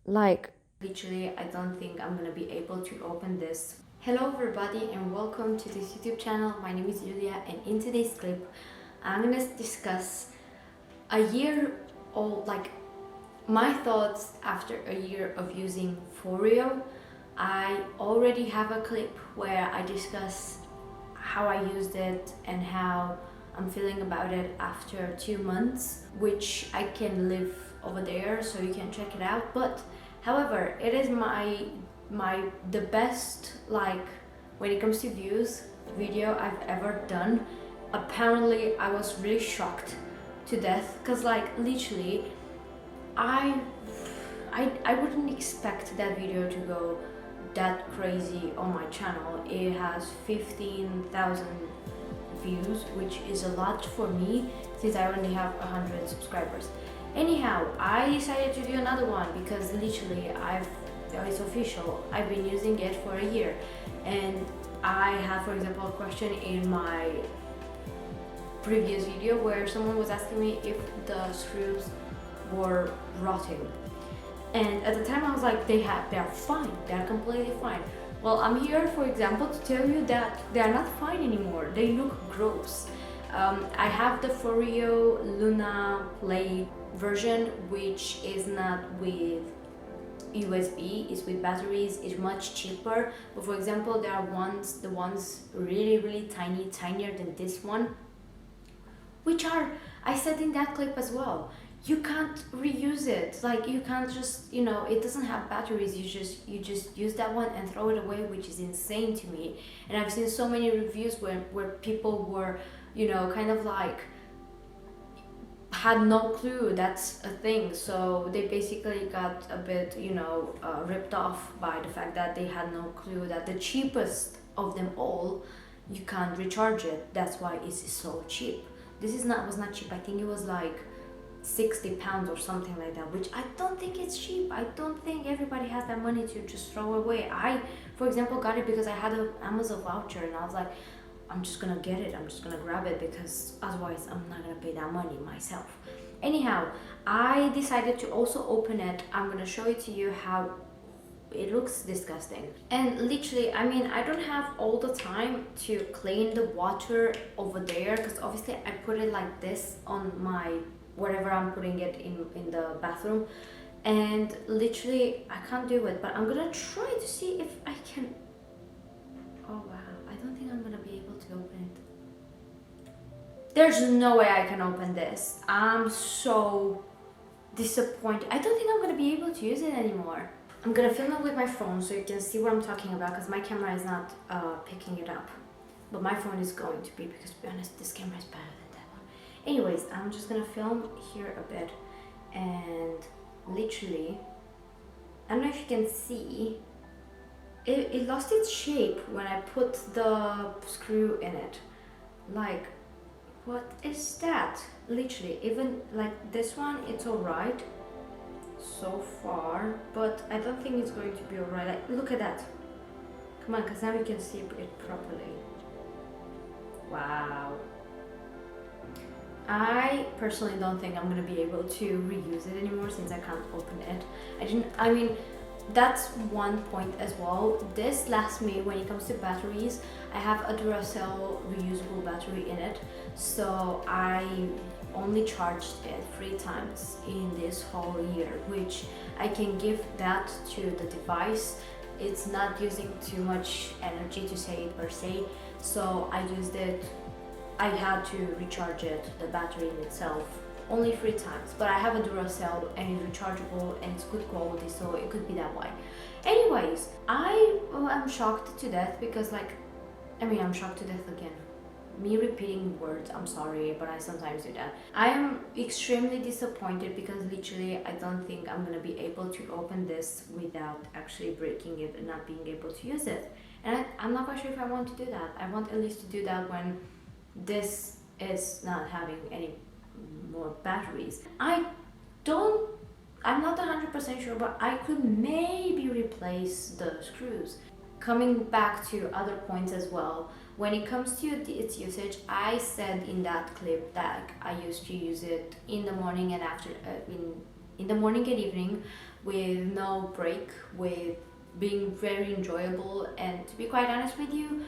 Like, literally, I don't think I'm gonna be able to open this. Hello everybody and welcome to this YouTube channel. My name is Julia, and in today's clip I'm gonna discuss a year old, like my thoughts after a year of using Foreo. I already have a clip where I discuss how I used it and how I'm feeling about it after 2 months, which I can leave over there so you can check it out. But however, it is the best, like, when it comes to views video I've ever done. Apparently I was really shocked to death because, like, literally I wouldn't expect that video to go that crazy on my channel. It has 15,000 views, which is a lot for me since I only have 100 subscribers. Anyhow, I decided to do another one because literally it's official. I've been using it for a year, and I had, for example, a question in my previous video where someone was asking me if the screws were rotting, and at the time I was like, they are fine, they are completely fine. Well, I'm here, for example, to tell you that they are not fine anymore. They look gross. I have the Foreo Luna Play version, which is not with USB, it's with batteries. It's much cheaper. But for example, there are the ones really tiny, tinier than this one, which are, I said in that clip as well, you can't reuse it. Like, you can't just, it doesn't have batteries. You just use that one and throw it away, which is insane to me. And I've seen so many reviews where people were, kind of like had no clue that's a thing. So they basically got a bit, ripped off by the fact that they had no clue that the cheapest of them all, you can't recharge it. That's why it's so cheap. This was not cheap. I think it was like 60 pounds or something like that, which I don't think it's cheap. I don't think everybody has that money to just throw away. I, for example, got it because I had an Amazon voucher, and I was like, I'm just gonna get it, I'm just gonna grab it, because otherwise I'm not gonna pay that money myself. Anyhow, I decided to also open it. I'm gonna show it to you how it looks disgusting. And literally, I mean, I don't have all the time to clean the water over there, because obviously I put it like this on my wherever I'm putting it in the bathroom, and literally I can't do it. But I'm gonna try to see if I can. Oh wow, I don't think I'm gonna be able to open it. There's no way I can open this. I'm so disappointed. I don't think I'm gonna be able to use it anymore. I'm gonna film it with my phone so you can see what I'm talking about, because my camera is not picking it up, but my phone is going to be, because to be honest, this camera is better than that one. Anyways, I'm just gonna film here a bit, and literally, I don't know if you can see, it lost its shape when I put the screw in it. Like, what is that? Literally, even like this one, it's alright so far, but I don't think it's going to be alright. Like, look at that. Come on, because now you can see it properly. Wow. I personally don't think I'm gonna be able to reuse it anymore since I can't open it. I mean, that's one point as well. This lasts me when it comes to batteries. I have a Duracell reusable battery in it, so I only charged it 3 times in this whole year, which I can give that to the device. It's not using too much energy to say it per se, so I had to recharge it, the battery in itself, only 3 times. But I have a Duracell and it's rechargeable and it's good quality, so it could be that way. Anyways, I am shocked to death because, like, I'm shocked to death again. Me repeating words, I'm sorry, but I sometimes do that. I am extremely disappointed because literally I don't think I'm gonna be able to open this without actually breaking it and not being able to use it. And I'm not quite sure if I want to do that. I want at least to do that when this is not having any more batteries. I'm not 100% sure, but I could maybe replace the screws. Coming back to other points as well, when it comes to its usage, I said in that clip that I used to use it in the morning and after in the morning and evening, with no break, with being very enjoyable. And to be quite honest with you,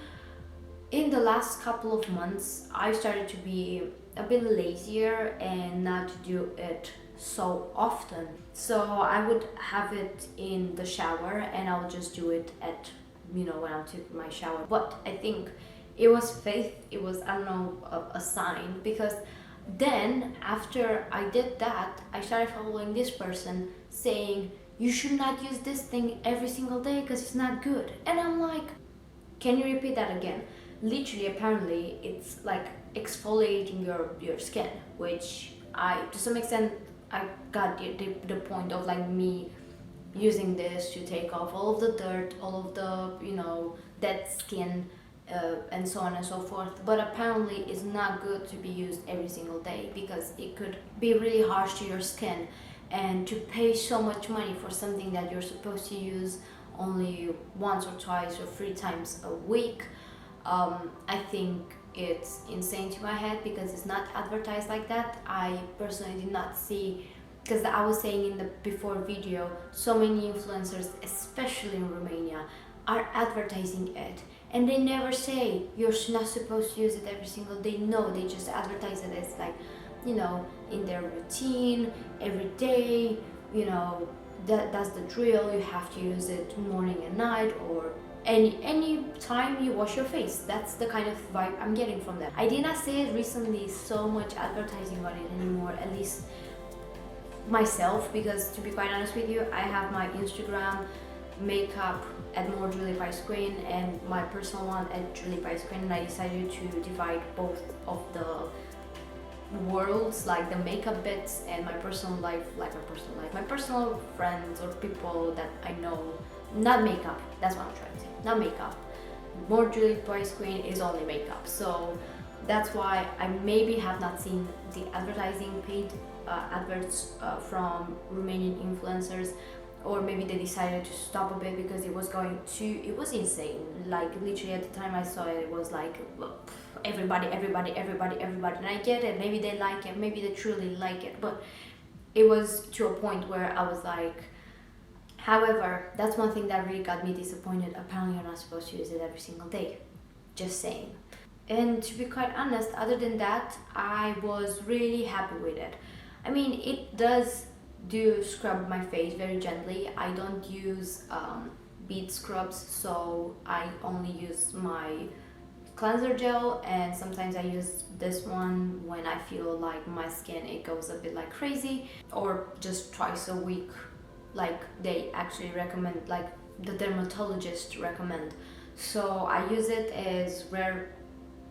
in the last couple of months I started to be a bit lazier and not to do it so often. So I would have it in the shower and I'll just do it at, when I'll take my shower. But I think it was faith, it was, I don't know, a sign, because then after I did that, I started following this person saying you should not use this thing every single day because it's not good. And I'm like, can you repeat that again? Literally, apparently it's like exfoliating your skin, which to some extent I got the point of, like, me using this to take off all of the dirt, all of the dead skin, and so on and so forth. But apparently it's not good to be used every single day because it could be really harsh to your skin, and to pay so much money for something that you're supposed to use only once or twice or 3 times a week, I think it's insane to my head, because it's not advertised like that. I personally did not see, because I was saying in the before video, so many influencers, especially in Romania, are advertising it, and they never say you're not supposed to use it every single day. No, they just advertise it as, like, in their routine every day, that's the drill. You have to use it morning and night, or any time you wash your face. That's the kind of vibe I'm getting from them. I did not see it recently so much advertising on it anymore, at least myself, because to be quite honest with you, I have my Instagram makeup at more julypiesqueen and my personal one at julypiesqueen, and I decided to divide both of the worlds, like the makeup bits and my personal life, my personal friends or people that I know. Not makeup, that's what I'm trying to say, not makeup. More julypiesqueen is only makeup, so that's why I maybe have not seen the advertising paid adverts from Romanian influencers, or maybe they decided to stop a bit because it was insane. Like, literally at the time I saw it, it was like everybody, and I get it, maybe they like it, maybe they truly like it, but it was to a point where I was like, however, that's one thing that really got me disappointed. Apparently you're not supposed to use it every single day, just saying. And to be quite honest, other than that, I was really happy with it. I mean, it does do scrub my face very gently. I don't use bead scrubs, so I only use my cleanser gel, and sometimes I use this one when I feel like my skin, it goes a bit like crazy, or just twice a week, like they actually recommend, like the dermatologist recommend. So I use it as rare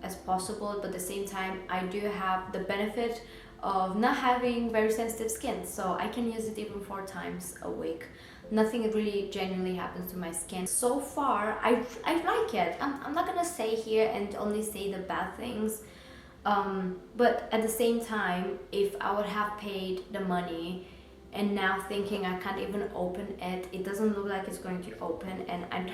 as possible, but at the same time I do have the benefit of not having very sensitive skin, so I can use it even 4 times a week. Nothing really genuinely happens to my skin. So far, I like it. I'm not gonna say here and only say the bad things, but at the same time, if I would have paid the money and now thinking I can't even open it, it doesn't look like it's going to open, and I'm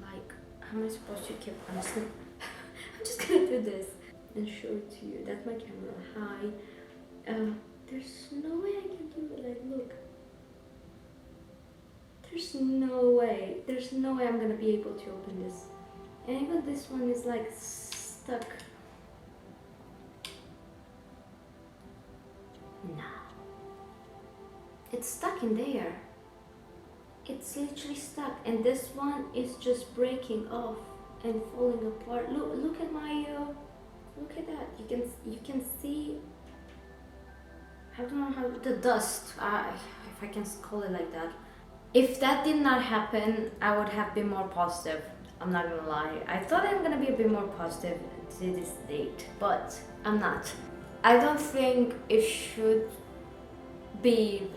like, how am I supposed to keep honestly? I'm just gonna do this and show it to you. That's my camera. Hi. There's no way I can do it. Like, look. There's no way I'm gonna be able to open this. And even this one is like stuck. No. It's stuck in there. It's literally stuck, and this one is just breaking off and falling apart. Look at my look at that. You can see, I don't know how, the dust, if I can call it like that. If that did not happen, I would have been more positive. I'm not gonna lie. I thought I'm gonna be a bit more positive to this date, but I'm not. I don't think it should be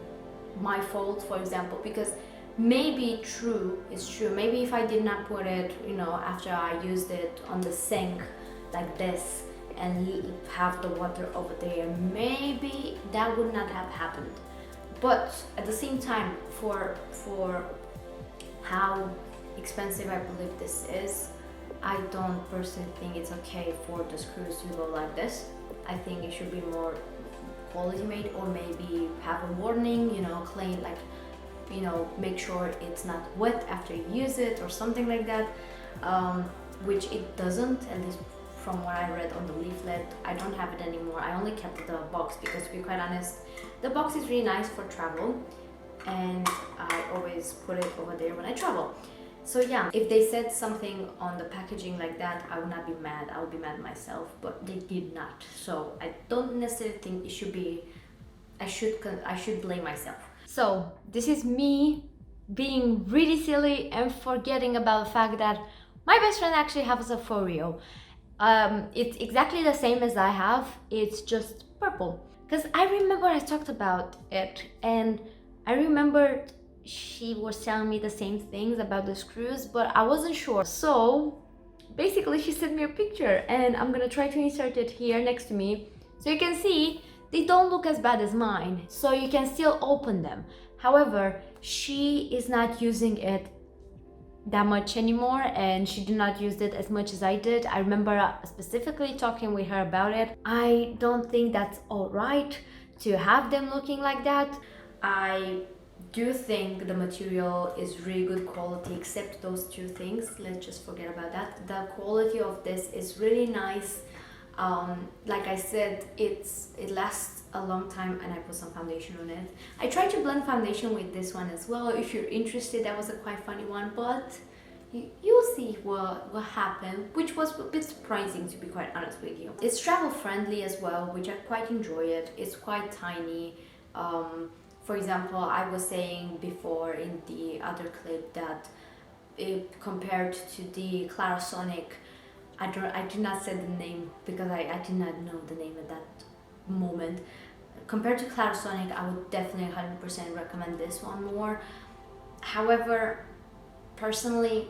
my fault, for example, because maybe it's true. Maybe if I did not put it, after I used it on the sink like this and have the water over there, maybe that would not have happened. But at the same time, for how expensive I believe this is, I don't personally think it's okay for the screws to go like this. I think it should be more quality made, or maybe have a warning, clean, like you know, make sure it's not wet after you use it or something like that, which it doesn't, at least from what I read on the leaflet. I don't have it anymore. I only kept the box because, to be quite honest, the box is really nice for travel, and I always put it over there when I travel. So yeah, if they said something on the packaging like that, I would not be mad. I would be mad myself, but they did not. So I don't necessarily think it should be, I should blame myself. So this is me being really silly and forgetting about the fact that my best friend actually has a Foreo. It's exactly the same as I have, it's just purple. Because I remember I talked about it, and I remember she was telling me the same things about the screws, but I wasn't sure. So basically she sent me a picture, and I'm gonna try to insert it here next to me so you can see they don't look as bad as mine, so you can still open them. However, she is not using it that much anymore, and she did not use it as much as I did. I remember specifically talking with her about it. I don't think that's all right to have them looking like that. I do think the material is really good quality, except those two things. Let's just forget about that. The quality of this is really nice. Like I said, it lasts a long time, and I put some foundation on it. I tried to blend foundation with this one as well. If you're interested, that was a quite funny one, but you'll see what happened, which was a bit surprising, to be quite honest with you. It's travel friendly as well, which I quite enjoy it. It's quite tiny. For example, I was saying before in the other clip that compared to the Clarisonic, I did not say the name because I did not know the name at that moment. Compared to Clarisonic, I would definitely 100% recommend this one more. However, personally,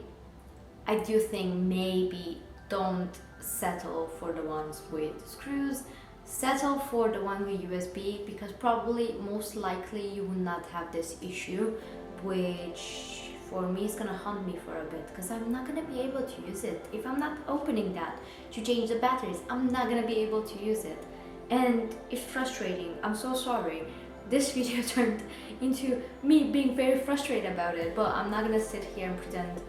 I do think maybe don't settle for the ones with screws. Settle for the one with USB, because probably most likely you will not have this issue, which for me is gonna haunt me for a bit, because I'm not gonna be able to use it. If I'm not opening that to change the batteries, I'm not gonna be able to use it, and it's frustrating. I'm so sorry. This video turned into me being very frustrated about it, but I'm not gonna sit here and pretend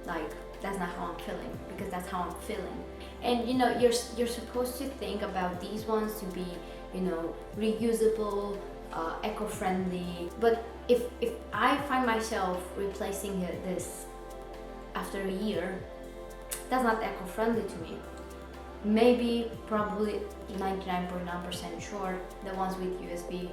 like that's not how I'm feeling, because that's how I'm feeling. And you know, you're supposed to think about these ones to be, you know, reusable, eco-friendly. But if I find myself replacing this after a year, that's not eco-friendly to me. Maybe, probably 99.9% sure, the ones with USB,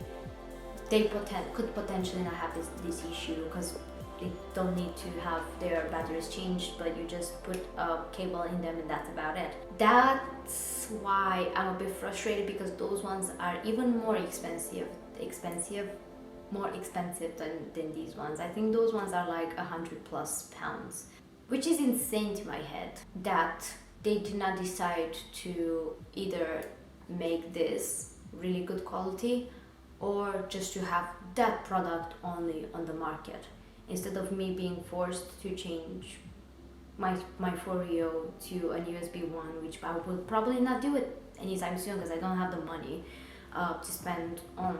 they could potentially not have this issue, because they don't need to have their batteries changed, but you just put a cable in them and that's about it. That's why I'm a bit frustrated, because those ones are even more expensive than these ones. I think those ones are like £100+, which is insane to my head that they did not decide to either make this really good quality or just to have that product only on the market, instead of me being forced to change my Foreo to a USB one, which I will probably not do it anytime soon, because I don't have the money to spend on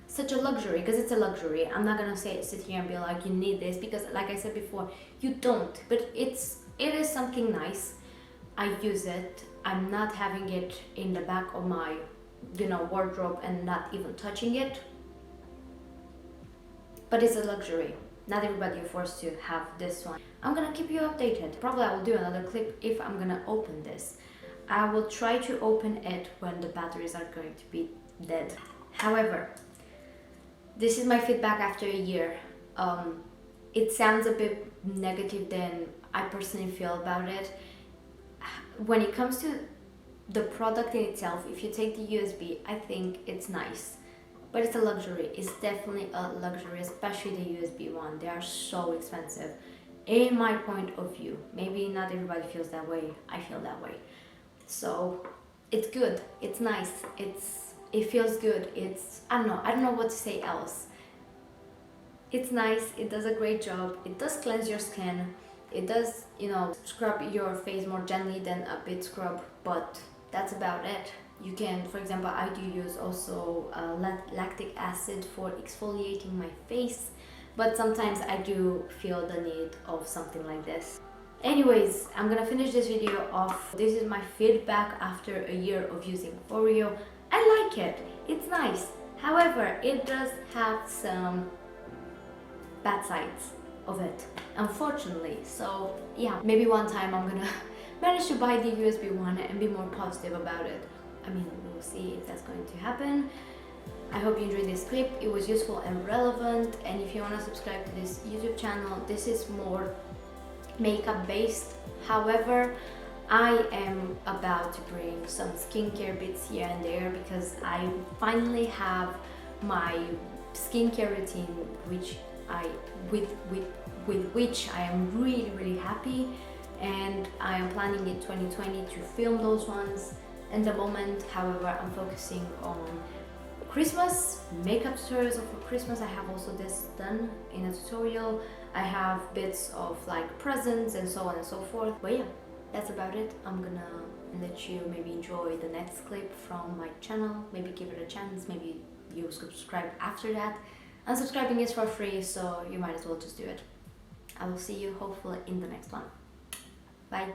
such a luxury, because it's a luxury. I'm not gonna sit here and be like, you need this, because like I said before, you don't, but it is something nice. I use it. I'm not having it in the back of my, you know, wardrobe and not even touching it, but it's a luxury. Not everybody is forced to have this one. I'm gonna keep you updated. Probably I will do another clip if I'm gonna open this. I will try to open it when the batteries are going to be dead. However, this is my feedback after a year. It sounds a bit negative than I personally feel about it. When it comes to the product in itself, if you take the USB, I think it's nice. But it's a luxury. It's definitely a luxury, especially the USB one. They are so expensive, in my point of view. Maybe not everybody feels that way. I feel that way. So it's good. It's nice. It feels good. I don't know what to say else. It's nice. It does a great job. It does cleanse your skin. It does, you know, scrub your face more gently than a bit scrub, but that's about it. You can, for example, I do use also lactic acid for exfoliating my face, but sometimes I do feel the need of something like this. Anyways, I'm gonna finish this video off. This is my feedback after a year of using Foreo. I like it, it's nice. However, it does have some bad sides of it, unfortunately. So yeah, maybe one time I'm gonna manage to buy the USB one and be more positive about it. I mean, we'll see if that's going to happen. I hope you enjoyed this clip. It was useful and relevant, and if you want to subscribe to this YouTube channel, this is more makeup based. However, I am about to bring some skincare bits here and there because I finally have my skincare routine with which I am really happy, and I am planning in 2020 to film those ones. At the moment, however, I'm focusing on Christmas makeup tutorials for Christmas. I have also this done in a tutorial. I have bits of like presents and so on and so forth. But yeah, that's about it. I'm gonna let you maybe enjoy the next clip from my channel. Maybe give it a chance. Maybe you subscribe after that. Unsubscribing is for free, so you might as well just do it. I will see you hopefully in the next one. Bye.